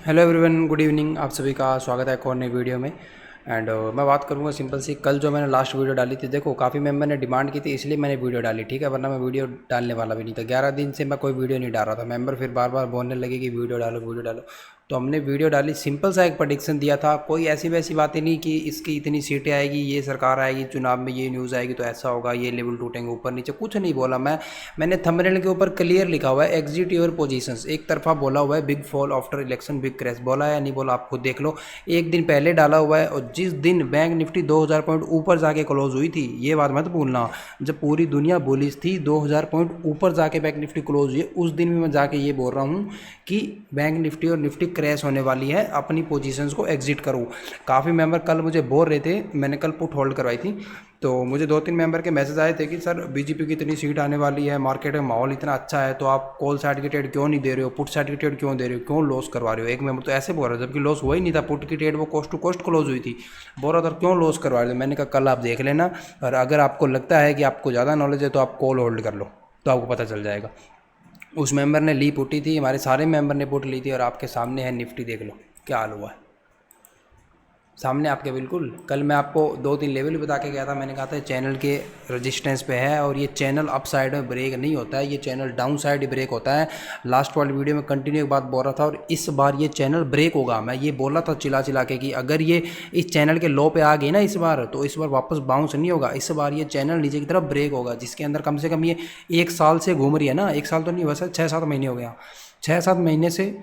Hello everyone, good evening. आप सभी का स्वागत है एक और नई वीडियो में। एंड मैं बात करूंगा सिंपल सी। कल जो मैंने लास्ट वीडियो डाली थी, देखो काफ़ी मेंबर ने डिमांड की थी, इसलिए मैंने वीडियो डाली, ठीक है, वरना मैं वीडियो डालने वाला भी नहीं था। 11 दिन से मैं कोई वीडियो नहीं डाल रहा था। मेंबर फिर बार बार बोलने लगे कि वीडियो डालो वीडियो डालो, तो हमने वीडियो डाली। सिंपल सा एक प्रेडिक्शन दिया था, कोई ऐसी वैसी बातें नहीं कि इसकी इतनी सीटें आएगी, ये सरकार आएगी, चुनाव में ये न्यूज़ आएगी तो ऐसा होगा, ये लेवल टूटेंगे ऊपर नीचे, कुछ नहीं बोला। मैंने थंबनेल के ऊपर क्लियर लिखा हुआ है एग्जिट योर पोजीशंस, एक तरफा बोला हुआ है big fall after election big crash. बोला है या नहीं बोला आप खुद देख लो। एक दिन पहले डाला हुआ है, और जिस दिन बैंक निफ्टी 2000 पॉइंट ऊपर जाके क्लोज हुई थी, ये बात मत भूलना, जब पूरी दुनिया बुलिश थी, 2000 पॉइंट ऊपर जाके बैंक निफ्टी क्लोज हुई, उस दिन भी मैं जाके ये बोल रहा हूँ कि बैंक निफ्टी और निफ्टी क्रैश होने वाली है, अपनी पोजीशंस को एग्जिट करो। काफ़ी मेंबर कल मुझे बोल रहे थे, मैंने कल पुट होल्ड करवाई थी, तो मुझे 2-3 मेंबर के मैसेज आए थे कि सर बीजेपी की इतनी सीट आने वाली है, मार्केट में माहौल इतना अच्छा है, तो आप कॉल साइड की ट्रेड क्यों नहीं दे रहे हो, पुट साइड की ट्रेड क्यों दे रहे हो, क्यों लॉस करवा रहे हो। एक मेंबर तो ऐसे बोल रहा था, जबकि लॉस हुआ ही नहीं था, पुट की ट्रेड वो कोस्ट टू कोस्ट क्लोज हुई थी, बोल रहा था क्यों लॉस करवा रहे हो। मैंने कहा कल आप देख लेना, और अगर आपको लगता है कि आपको ज़्यादा नॉलेज है तो आप कॉल होल्ड कर लो, तो आपको पता चल जाएगा। उस मेंबर ने ली पुटी थी, हमारे सारे मेंबर ने पुट ली थी, और आपके सामने है निफ्टी, देख लो क्या हाल हुआ है सामने आपके। बिल्कुल कल मैं आपको 2-3 लेवल भी बता के गया था, मैंने कहा था चैनल के रेजिस्टेंस पे है, और ये चैनल अप साइड में ब्रेक नहीं होता है, ये चैनल डाउन साइड ही ब्रेक होता है। लास्ट वाली वीडियो में कंटिन्यू एक बात बोल रहा था, और इस बार ये चैनल ब्रेक होगा। मैं ये बोला था चिल्ला चिल्ला के कि अगर ये इस चैनल के लो पे आ गई ना इस बार, तो इस बार वापस बाउंस नहीं होगा, इस बार ये चैनल नीचे की तरफ ब्रेक होगा, जिसके अंदर कम से कम ये 1 साल से घूम रही है ना, 1 साल तो नहीं, वैसे 6-7 महीने हो गया, 6-7 महीने से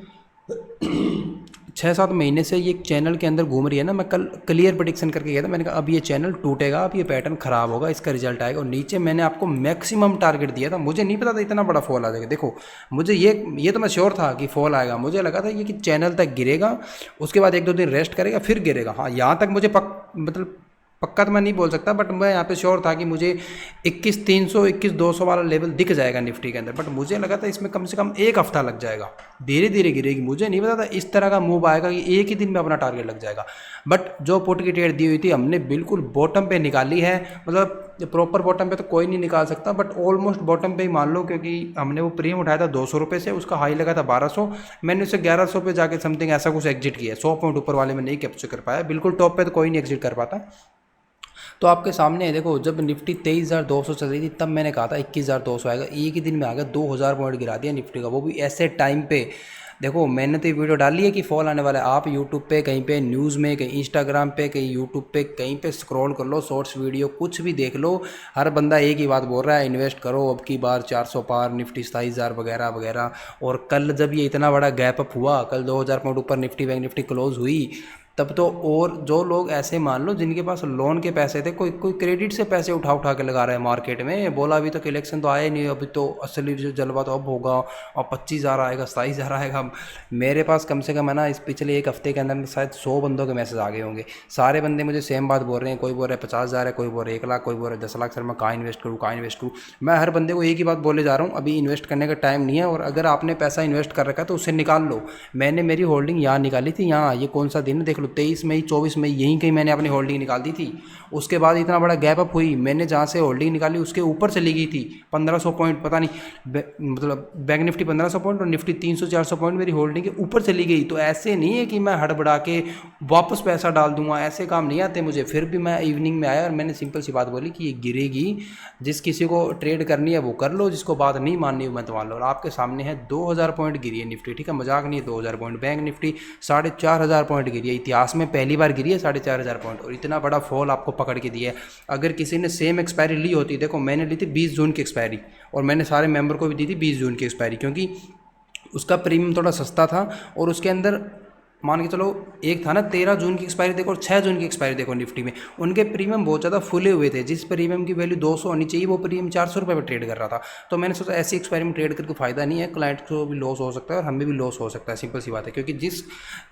6-7 महीने से ये चैनल के अंदर घूम रही है ना। मैं कल क्लियर प्रेडिक्शन करके गया था, मैंने कहा अब ये चैनल टूटेगा, अब ये पैटर्न खराब होगा, इसका रिजल्ट आएगा। और नीचे मैंने आपको मैक्सिमम टारगेट दिया था, मुझे नहीं पता था इतना बड़ा फॉल आ जाएगा। देखो मुझे ये तो मैं श्योर था कि फॉल आएगा, मुझे लगा था ये कि चैनल तक गिरेगा, उसके बाद 1-2 दिन रेस्ट करेगा, फिर गिरेगा। हाँ, यहाँ तक मुझे मतलब पक्का तो मैं नहीं बोल सकता, बट मैं यहाँ पे श्योर था कि मुझे 21,300 21,200 वाला लेवल दिख जाएगा निफ्टी के अंदर। बट मुझे लगा था इसमें कम से कम 1 हफ्ता लग जाएगा, धीरे धीरे गिरेगी। मुझे नहीं पता था इस तरह का मूव आएगा कि एक ही दिन में अपना टारगेट लग जाएगा। बट जो पुट की ट्रेड दी हुई थी हमने बिल्कुल बॉटम पे निकाली है, मतलब प्रॉपर बॉटम पे तो कोई नहीं निकाल सकता, बट ऑलमोस्ट बॉटम पे ही मान लो, क्योंकि हमने वो प्रीमियम उठाया था 200 रुपये से, उसका हाई लगा था 1200, मैंने उसे 1100 पे जाके समथिंग ऐसा कुछ एग्जिट किया। 100 पॉइंट ऊपर वाले में नहीं कैप्चर कर पाया, बिल्कुल टॉप पे तो कोई नहीं एग्जिट कर पाता। तो आपके सामने है, देखो जब निफ्टी 23,200 चल रही थी, तब मैंने कहा था 21,200 आएगा, एक ही दिन में आ गया 2,000 पॉइंट गिरा दिया निफ्टी का, वो भी ऐसे टाइम पे। देखो मैंने तो ये वीडियो डाली है कि फॉल आने वाला है, आप यूट्यूब पे कहीं पे न्यूज़ में, कहीं इंस्टाग्राम पे, कहीं यूट्यूब पे, कहीं पे स्क्रॉल कर लो, शॉर्ट्स वीडियो कुछ भी देख लो, हर बंदा एक ही बात बोल रहा है, इन्वेस्ट करो अब की बार 400 पार, निफ्टी 27,000 वगैरह वगैरह। और कल जब ये इतना बड़ा गैप अप हुआ, कल 2,000 पॉइंट ऊपर निफ्टी बैंक निफ्टी क्लोज हुई, तब तो। और जो लोग ऐसे मान लो जिनके पास लोन के पैसे थे, कोई कोई क्रेडिट से पैसे उठा उठा के लगा रहे हैं मार्केट में, बोला अभी तक इलेक्शन तो आया नहीं, अभी तो असली जो जलवा तो अब होगा, और 25,000 आएगा, 27,000 आएगा। मेरे पास कम से कम है ना, इस पिछले एक हफ्ते के अंदर में शायद 100 बंदों के मैसेज आ गए होंगे। सारे बंदे मुझे सेम बात बोल रहे हैं, कोई बोल रहे हैं 50,000 है, कोई बोल रहे 1 लाख, कोई बोल रहे 10 लाख। सर मैं कहाँ इन्वेस्ट करूँ, कहाँ इन्वेस्ट करूँ। मैं हर बंदे को एक ही बात बोले जा रहा हूँ, अभी इन्वेस्ट करने का टाइम नहीं है, और अगर आपने पैसा इन्वेस्ट कर रखा है तो उसे निकाल लो। मैंने मेरी होल्डिंग यहाँ निकाली थी, यहाँ ये कौन सा दिन है देख लो, 23 मई 24 मई, यहीं कहीं मैंने अपनी होल्डिंग निकाल दी थी। उसके बाद इतना बड़ा गैप अप हुई, मैंने जहाँ से होल्डिंग निकाली उसके ऊपर चली गई थी 1500 पॉइंट, पता नहीं मतलब बैंक निफ्टी 1500 पॉइंट और निफ्टी 300-400 पॉइंट मेरी होल्डिंग के ऊपर चली गई। तो ऐसे नहीं है कि मैं हड़बड़ा के वापस पैसा डाल दूंगा, ऐसे काम नहीं आते मुझे। फिर भी मैं इवनिंग में आया और मैंने सिंपल सी बात बोली कि ये गिरेगी, जिस किसी को ट्रेड करनी है वो कर लो, जिसको बात नहीं माननी है मत मान लो। और आपके सामने है 2000 पॉइंट गिरी है निफ्टी, ठीक है, मजाक नहीं है, 2000 पॉइंट। बैंक निफ्टी 4,500 पॉइंट गिरी है, इतिहास में पहली बार गिरी है 4,500 पॉइंट, और इतना बड़ा फॉल आपको पकड़ के दिया है। अगर किसी ने सेम एक्सपायरी ली होती, देखो मैंने ली थी 20 जून की एक्सपायरी, और मैंने सारे मेंबर को भी दी थी 20 जून की एक्सपायरी, क्योंकि उसका प्रीमियम थोड़ा सस्ता था, और उसके अंदर मान के चलो एक था ना 13 जून की एक्सपायरी देखो और 6 जून की एक्सपायरी देखो निफ्टी में, उनके प्रीमियम बहुत ज़्यादा फुले हुए थे। जिस प्रीमियम की वैल्यू 200 होनी चाहिए वो प्रीमियम 400 रुपये पर ट्रेड कर रहा था। तो मैंने सोचा ऐसी एक्सपायरी में ट्रेड करके फ़ायदा नहीं है, क्लाइंट को भी लॉस हो सकता है और हमें भी लॉस हो सकता है, सिंपल सी बात है। क्योंकि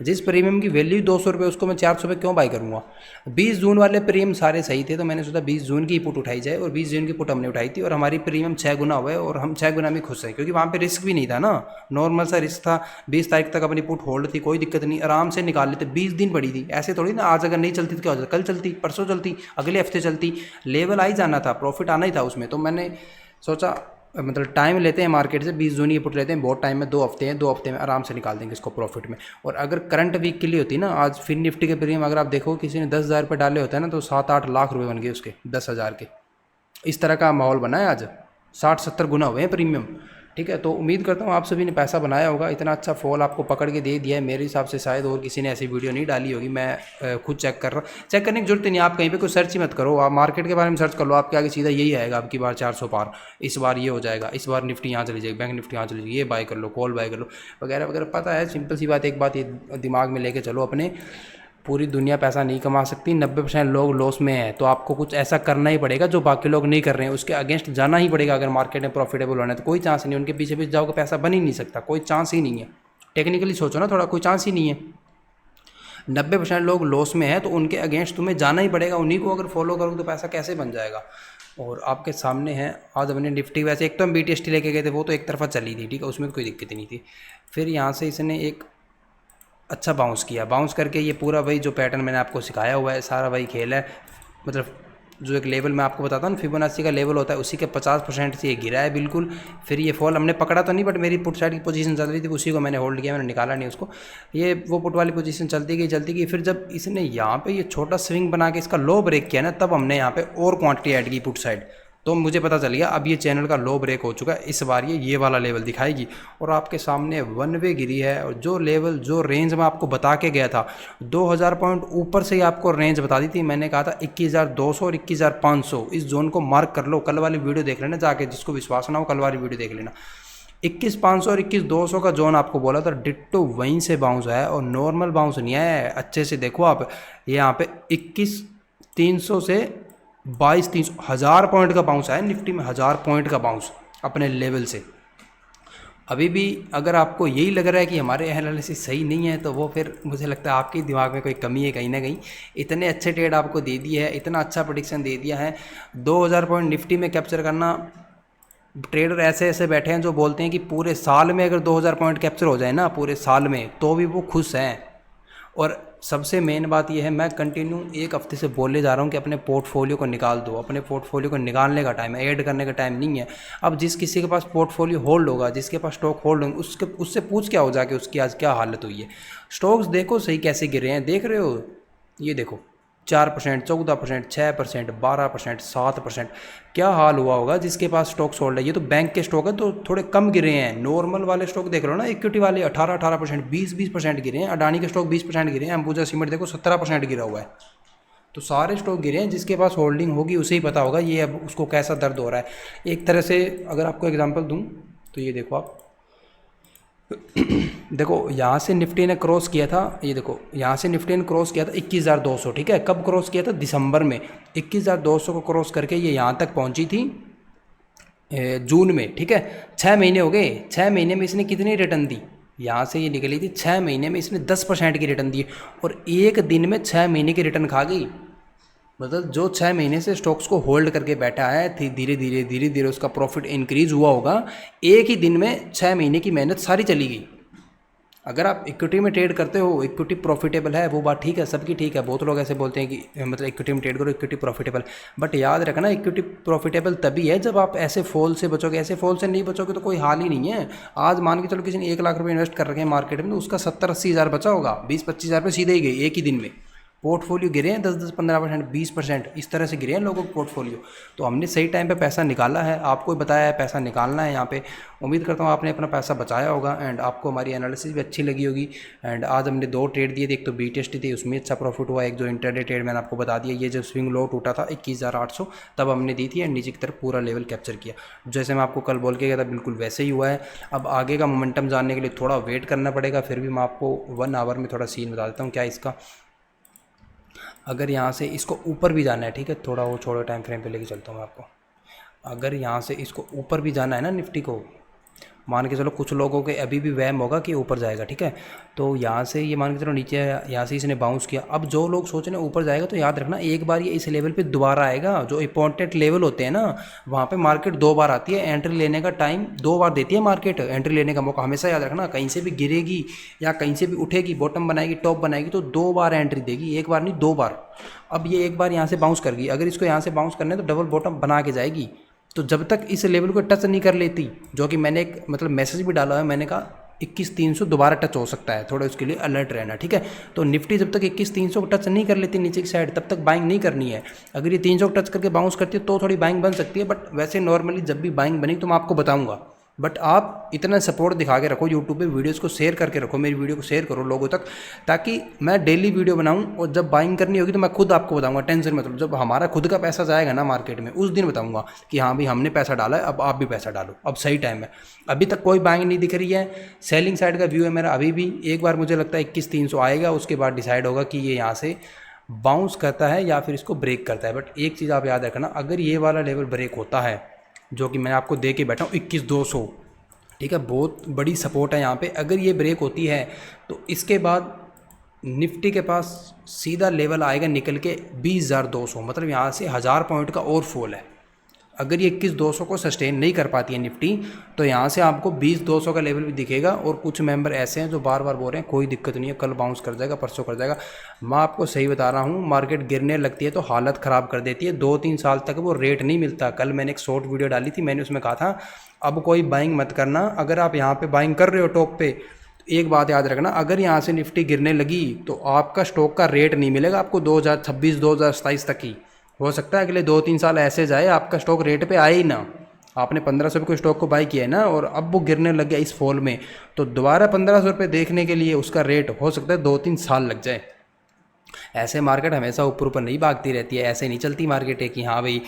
जिस प्रीमियम की वैल्यू 200 रुपये उसको मैं 400 रुपये क्यों बाई करूँगा। 20 जून वाले प्रीमियम सारे सही थे, तो मैंने सोचा 20 जून की पुट उठाई जाए, और 20 जून की पुट हमने उठाई थी, और हमारी प्रीमियम 6 गुना हुआ है, और हम 6 गुना में खुश हैं, क्योंकि वहाँ पर रिस्क भी नहीं था ना, नॉर्मल सा रिस्क था। 20 तारीख तक अपनी पुट होल्ड थी, कोई दिक्कत नहीं, आराम से निकाल लेते। 20 दिन पड़ी थी, ऐसे थोड़ी ना आज अगर नहीं चलती तो क्या हो जाता, कल चलती, परसों चलती, अगले हफ्ते चलती, लेवल आ ही जाना था, प्रॉफिट आना ही था उसमें। तो मैंने सोचा मतलब टाइम लेते हैं मार्केट से, 20 जून ये पुट लेते हैं बहुत टाइम में, 2 हफ्ते हैं, 2 हफ्ते में आराम से निकाल देंगे इसको प्रॉफिट में। और अगर करंट वीक के लिए होती ना, आज फिर निफ्टी के प्रीमियम अगर आप देखो किसी ने 10,000 रुपये डाले होते हैं ना, तो 7-8 लाख रुपये बन गए उसके 10,000 के। इस तरह का माहौल बना है आज, 60-70 गुना हुए हैं प्रीमियम। ठीक है, तो उम्मीद करता हूँ आप सभी ने पैसा बनाया होगा। इतना अच्छा फॉल आपको पकड़ के दे दिया है, मेरे हिसाब से शायद और किसी ने ऐसी वीडियो नहीं डाली होगी। मैं खुद चेक कर रहा हूँ, चेक करने की जरूरत नहीं, आप कहीं पे कोई सर्च ही मत करो, आप मार्केट के बारे में सर्च कर लो, आपके आगे सीधा यही आएगा, आपकी बार 400 पार, इस बार ये हो जाएगा, इस बार निफ्टी यहाँ चली जाएगी, बैंक निफ्टी यहाँ चली जाएगी, ये बाय कर लो, कॉल बाय कर लो, वगैरह वगैरह। पता है, सिंपल सी बात, एक बात ये दिमाग में लेके चलो अपने, पूरी दुनिया पैसा नहीं कमा सकती, 90% लोग लॉस में है, तो आपको कुछ ऐसा करना ही पड़ेगा जो बाकी लोग नहीं कर रहे हैं, उसके अगेंस्ट जाना ही पड़ेगा। अगर मार्केट में प्रॉफिटेबल होना है तो कोई चांस नहीं, उनके पीछे पीछे जाओगे पैसा बन ही नहीं सकता, कोई चांस ही नहीं है। टेक्निकली सोचो ना थोड़ा, कोई चांस ही नहीं है। 90% लोग लॉस में है तो उनके अगेंस्ट तुम्हें जाना ही पड़ेगा, उन्हीं को अगर फॉलो करोगे तो पैसा कैसे बन जाएगा। और आपके सामने है आज हमने निफ्टी, वैसे एक तो हम BTST लेके गए थे, वो तो एक तरफा चली थी, ठीक है, उसमें कोई दिक्कत ही नहीं थी। फिर यहाँ से इसने एक अच्छा बाउंस किया, बाउंस करके ये पूरा वही जो पैटर्न मैंने आपको सिखाया हुआ है, सारा वही खेल है। मतलब जो एक लेवल मैं आपको बताता हूँ फिबोनाची का लेवल होता है, उसी के 50% से ये गिरा है बिल्कुल। फिर ये फॉल हमने पकड़ा तो नहीं, बट मेरी पुट साइड की पोजीशन चल रही थी, उसी को मैंने होल्ड किया, मैंने निकाला नहीं उसको। ये वो पुट वाली पोजीशन चलती गई। फिर जब इसने यहाँ पे ये छोटा स्विंग बना के इसका लो ब्रेक किया ना, तब हमने यहाँ पे और क्वांटिटी ऐड की पुट साइड, तो मुझे पता चल गया अब ये चैनल का लो ब्रेक हो चुका है, इस बार ये वाला लेवल दिखाएगी। और आपके सामने वन वे गिरी है, और जो लेवल जो रेंज में आपको बता के गया था, 2000 पॉइंट ऊपर से ही आपको रेंज बता दी थी, मैंने कहा था 21,200 और 21,500, इस जोन को मार्क कर लो। कल वाली वीडियो देख लेना जाके, जिसको विश्वास ना हो कल वाली वीडियो देख लेना। 21,500 और 21,200 का जोन आपको बोला था, डिट्टो वहीं से बाउंस है, और नॉर्मल बाउंस नहीं है। अच्छे से देखो आप, यहाँ पे 21,300 से 22,300, 1000 पॉइंट का बाउंस है निफ्टी में, 1000 पॉइंट का बाउंस अपने लेवल से। अभी भी अगर आपको यही लग रहा है कि हमारे एनालिसिस सही नहीं है, तो वो फिर मुझे लगता है आपके दिमाग में कोई कमी है कहीं ना कहीं। इतने अच्छे ट्रेड आपको दे दिए है, इतना अच्छा प्रेडिक्शन दे दिया है, 2000 पॉइंट निफ्टी में कैप्चर करना। ट्रेडर ऐसे ऐसे बैठे हैं जो बोलते हैं कि पूरे साल में अगर 2000 पॉइंट कैप्चर हो जाए ना, पूरे साल में, तो भी वो खुश हैं। और सबसे मेन बात यह है, मैं कंटिन्यू 1 हफ्ते से बोले जा रहा हूँ कि अपने पोर्टफोलियो को निकाल दो, अपने पोर्टफोलियो को निकालने का टाइम है, ऐड करने का टाइम नहीं है। अब जिस किसी के पास पोर्टफोलियो होल्ड होगा, जिसके पास स्टॉक होल्ड होंगे, उससे पूछ क्या हो जाके उसकी आज क्या हालत हुई है। स्टॉक्स देखो सही कैसे गिरे हैं, देख रहे हो, ये देखो 4%, 14%, 6%, 12%, 7%, क्या हाल हुआ होगा जिसके पास स्टॉक्स होल्ड है। ये तो बैंक के स्टॉक है तो थोड़े कम गिरे हैं, नॉर्मल वाले स्टॉक देख लो ना, इक्विटी वाले 18%, 20% गिरे हैं। अडानी के स्टॉक 20% गिरे हैं, अंबुजा सीमेंट देखो 17% गिरा हुआ है। तो सारे स्टॉक गिरे हैं, जिसके पास होल्डिंग होगी उसे ही पता होगा ये अब उसको कैसा दर्द हो रहा है। एक तरह से अगर आपको एग्जाम्पल दूँ तो ये देखो आप देखो यहाँ से निफ्टी ने क्रॉस किया था, ये देखो यहाँ से निफ्टी ने क्रॉस किया था 21,200, ठीक है। कब क्रॉस किया था? दिसंबर में। 21,200 को क्रॉस करके ये यहाँ तक पहुँची थी जून में, ठीक है। 6 महीने हो गए, 6 महीने में इसने कितनी रिटर्न दी? यहाँ से ये निकली थी, 6 महीने में इसने 10% की रिटर्न दी, और एक दिन में 6 महीने की रिटर्न खा गई। मतलब जो 6 महीने से स्टॉक्स को होल्ड करके बैठा है, धीरे धीरे उसका प्रॉफिट इंक्रीज हुआ होगा, एक ही दिन में 6 महीने की मेहनत सारी चली गई। अगर आप इक्विटी में ट्रेड करते हो, इक्विटी प्रॉफिटेबल है, वो बात ठीक है, सबकी ठीक है। बहुत लोग ऐसे बोलते हैं कि मतलब इक्विटी में ट्रेड करो, इक्विटी प्रॉफिटेबल, बट याद रखना इक्विटी प्रॉफिटेबल तभी है जब आप ऐसे फॉल से बचोगे। ऐसे फॉल से नहीं बचोगे तो कोई हाल ही नहीं है। आज मान के चलो किसी ने 1 लाख रुपये इन्वेस्ट कर रखे हैं मार्केट में, तो उसका 70-80 हज़ार बचा होगा, 20-25 हज़ार रुपये सीधे ही गए एक ही दिन में। पोर्टफोलियो गिरे हैं 10-10, 15%, 20%, इस तरह से गिरे हैं लोगों के पोर्टफोलियो। तो हमने सही टाइम पे पैसा निकाला है, आपको बताया है पैसा निकालना है यहाँ पे। उम्मीद करता हूँ आपने अपना पैसा बचाया होगा, एंड आपको हमारी एनालिसिस भी अच्छी लगी होगी। एंड आज हमने 2 ट्रेड दिए थे, एक तो BTST थी, उसमें अच्छा प्रॉफिट हुआ, एक जो इंटरडे ट्रेड मैंने आपको बता दिया, ये जो स्विंग लो टूटा था 21,800, तब हमने दी थी, एंड नीचे की तरफ पूरा लेवल कैप्चर किया। जैसे मैं आपको कल बोल के गया था, बिल्कुल वैसे ही हुआ है। अब आगे का मोमेंटम जानने के लिए थोड़ा वेट करना पड़ेगा, फिर भी मैं आपको 1 आवर में थोड़ा सीन बता देता हूँ क्या इसका। अगर यहाँ से इसको ऊपर भी जाना है, ठीक है, थोड़ा वो छोड़ो टाइम फ्रेम पे लेके चलता हूँ मैं आपको। अगर यहाँ से इसको ऊपर भी जाना है ना निफ्टी को, मान के चलो कुछ लोगों के अभी भी वहम होगा कि ऊपर जाएगा, ठीक है, तो यहाँ से ये मान के चलो नीचे, यहाँ से इसने बाउंस किया। अब जो लोग सोच रहे हैं ऊपर जाएगा, तो याद रखना एक बार ये इस लेवल पे दोबारा आएगा। जो इंपॉर्टेंट लेवल होते हैं ना, वहाँ पे मार्केट 2 बार आती है, एंट्री लेने का टाइम 2 बार देती है मार्केट, एंट्री लेने का मौका हमेशा याद रखना। कहीं से भी गिरेगी या कहीं से भी उठेगी, बॉटम बनाएगी, टॉप बनाएगी, तो 2 बार एंट्री देगी, एक बार नहीं 2 बार। अब ये एक बार यहाँ से बाउंस कर गई, अगर इसको यहाँ से बाउंस करना है तो डबल बॉटम बना के जाएगी। तो जब तक इस लेवल को टच नहीं कर लेती, जो कि मैंने एक मतलब मैसेज भी डाला है, मैंने कहा 21,300 दोबारा टच हो सकता है, थोड़ा उसके लिए अलर्ट रहना, ठीक है। तो निफ्टी जब तक 21,300 को टच नहीं कर लेती नीचे की साइड, तब तक बाइंग नहीं करनी है। अगर ये 300 को टच करके बाउंस करती है तो थोड़ी बाइंग बन सकती है, बट वैसे नॉर्मली जब भी बाइंग बनी तो मैं आपको बताऊंगा। बट आप इतना सपोर्ट दिखा के रखो, यूट्यूब पे वीडियोस को शेयर करके रखो, मेरी वीडियो को शेयर करो लोगों तक, ताकि मैं डेली वीडियो बनाऊं और जब बाइंग करनी होगी तो मैं खुद आपको बताऊंगा, टेंशन मतलब जब हमारा खुद का पैसा जाएगा ना मार्केट में, उस दिन बताऊंगा कि हाँ भाई हमने पैसा डाला है, अब आप भी पैसा डालो, अब सही टाइम है। अभी तक कोई बाइंग नहीं दिख रही है, सेलिंग साइड का व्यू है मेरा अभी भी। एक बार मुझे लगता है 21,300 आएगा, उसके बाद डिसाइड होगा कि ये यहाँ से बाउंस करता है या फिर इसको ब्रेक करता है। बट एक चीज़ आप याद रखना, अगर ये वाला लेवल ब्रेक होता है जो कि मैं आपको दे के बैठा हूँ 21,200, ठीक है, बहुत बड़ी सपोर्ट है यहाँ पे, अगर ये ब्रेक होती है तो इसके बाद निफ्टी के पास सीधा लेवल आएगा निकल के 20,200, मतलब यहाँ से 1000 पॉइंट का और फॉल है। अगर ये 21,200 को सस्टेन नहीं कर पाती है निफ्टी, तो यहाँ से आपको 20,200 का लेवल भी दिखेगा। और कुछ मेंबर ऐसे हैं जो बार बार बोल रहे हैं कोई दिक्कत नहीं है, कल बाउंस कर जाएगा, परसों कर जाएगा। मैं आपको सही बता रहा हूँ, मार्केट गिरने लगती है तो हालत ख़राब कर देती है, 2-3 साल तक वो रेट नहीं मिलता। कल मैंने एक शॉर्ट वीडियो डाली थी, मैंने उसमें कहा था अब कोई बाइंग मत करना, अगर आप यहाँ पर बाइंग कर रहे हो टॉप पे, एक बात याद रखना, अगर यहाँ से निफ्टी गिरने लगी तो आपका स्टॉक का रेट नहीं मिलेगा आपको 2026-2027 तक ही। हो सकता है अगले 2-3 साल ऐसे जाए आपका स्टॉक रेट पे आए ही ना। आपने 1500 रुपये स्टॉक को बाई किया है ना, और अब वो गिरने लग गया इस फॉल में, तो दोबारा 1500 रुपये देखने के लिए उसका रेट हो सकता है 2-3 साल लग जाए। ऐसे मार्केट हमेशा ऊपर ऊपर नहीं भागती रहती है, ऐसे नहीं चलती मार्केट है कि हाँ भाई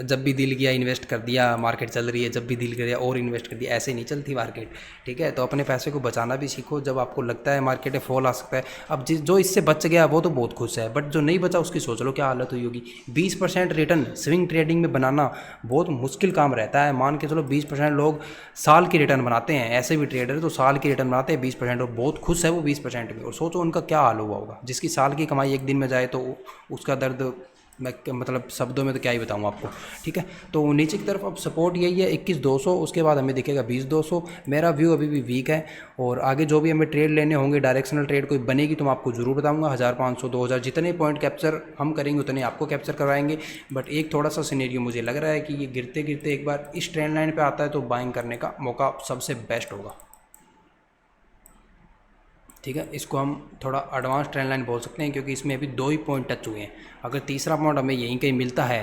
जब भी दिल किया इन्वेस्ट कर दिया, मार्केट चल रही है, जब भी दिल किया और इन्वेस्ट कर दिया, ऐसे नहीं चलती मार्केट, ठीक है। तो अपने पैसे को बचाना भी सीखो, जब आपको लगता है मार्केट में फॉल आ सकता है। अब जो इससे बच गया वो तो बहुत खुश है, बट जो नहीं बचा उसकी सोच लो क्या हालत हुई होगी। 20% रिटर्न स्विंग ट्रेडिंग में बनाना बहुत मुश्किल काम रहता है। मान के चलो 20% लोग साल की रिटर्न बनाते हैं, ऐसे भी ट्रेडर तो साल की रिटर्न बनाते हैं 20%, और बहुत खुश है वो 20% में। और सोचो उनका क्या हाल हुआ होगा, जिसकी साल की कमाई एक दिन में जाए तो उसका दर्द मैं मतलब शब्दों में तो क्या ही बताऊँ आपको, ठीक है। तो नीचे की तरफ अब सपोर्ट यही है 21,200, उसके बाद हमें दिखेगा 20,200। मेरा व्यू अभी भी वीक है, और आगे जो भी हमें ट्रेड लेने होंगे, डायरेक्शनल ट्रेड कोई बनेगी तो मैं आपको ज़रूर बताऊंगा। 1500 2000 जितने पॉइंट कैप्चर हम करेंगे उतने आपको कैप्चर करवाएंगे। बट एक थोड़ा सा सिनेरियो मुझे लग रहा है कि ये गिरते गिरते एक बार इस ट्रेंड लाइन पर आता है तो बाइंग करने का मौका सबसे बेस्ट होगा, ठीक है। इसको हम थोड़ा एडवांस ट्रेंड लाइन बोल सकते हैं, क्योंकि इसमें अभी 2 ही पॉइंट टच हुए हैं। अगर तीसरा पॉइंट हमें यहीं कहीं मिलता है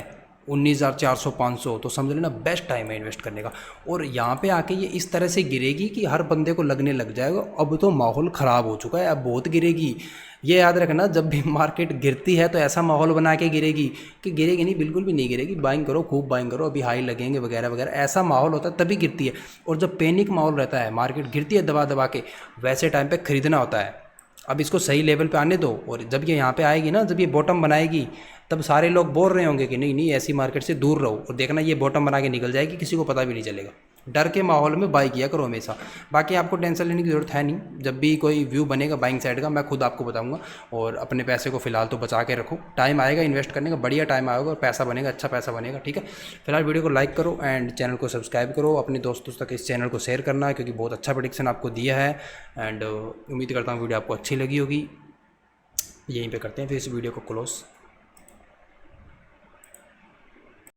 19,400-500, तो समझ लेना बेस्ट टाइम है इन्वेस्ट करने का। और यहाँ पे आके ये इस तरह से गिरेगी कि हर बंदे को लगने लग जाएगा अब तो माहौल ख़राब हो चुका है, अब बहुत गिरेगी। ये याद रखना, जब भी मार्केट गिरती है तो ऐसा माहौल बना के गिरेगी कि गिरेगी नहीं, बिल्कुल भी नहीं गिरेगी। बाइंग करो, खूब बाइंग करो, अभी हाई लगेंगे वगैरह वगैरह, ऐसा माहौल होता है तभी गिरती है। और जब पैनिक माहौल रहता है, मार्केट गिरती है दबा दबा के, वैसे टाइम पे खरीदना होता है। अब इसको सही लेवल पे आने दो, और जब ये यहाँ पे आएगी ना, जब ये बॉटम बनाएगी, तब सारे लोग बोल रहे होंगे कि नहीं नहीं ऐसी मार्केट से दूर रहो, और देखना ये बॉटम बना के निकल जाएगी, किसी को पता भी नहीं चलेगा। डर के माहौल में बाई किया करो हमेशा। बाकी आपको टेंशन लेने की ज़रूरत है नहीं, जब भी कोई व्यू बनेगा बाइंग साइड का मैं खुद आपको बताऊंगा। और अपने पैसे को फिलहाल तो बचा के रखो, टाइम आएगा इन्वेस्ट करने का, बढ़िया टाइम आएगा और पैसा बनेगा, अच्छा पैसा बनेगा, ठीक है। फिलहाल वीडियो को लाइक करो एंड चैनल को सब्सक्राइब करो, अपने दोस्तों तक इस चैनल को शेयर करना है, क्योंकि बहुत अच्छा प्रेडिक्शन आपको दिया है। एंड उम्मीद करता हूँ वीडियो आपको अच्छी लगी होगी। यहीं पे करते हैं फिर इस वीडियो को क्लोज।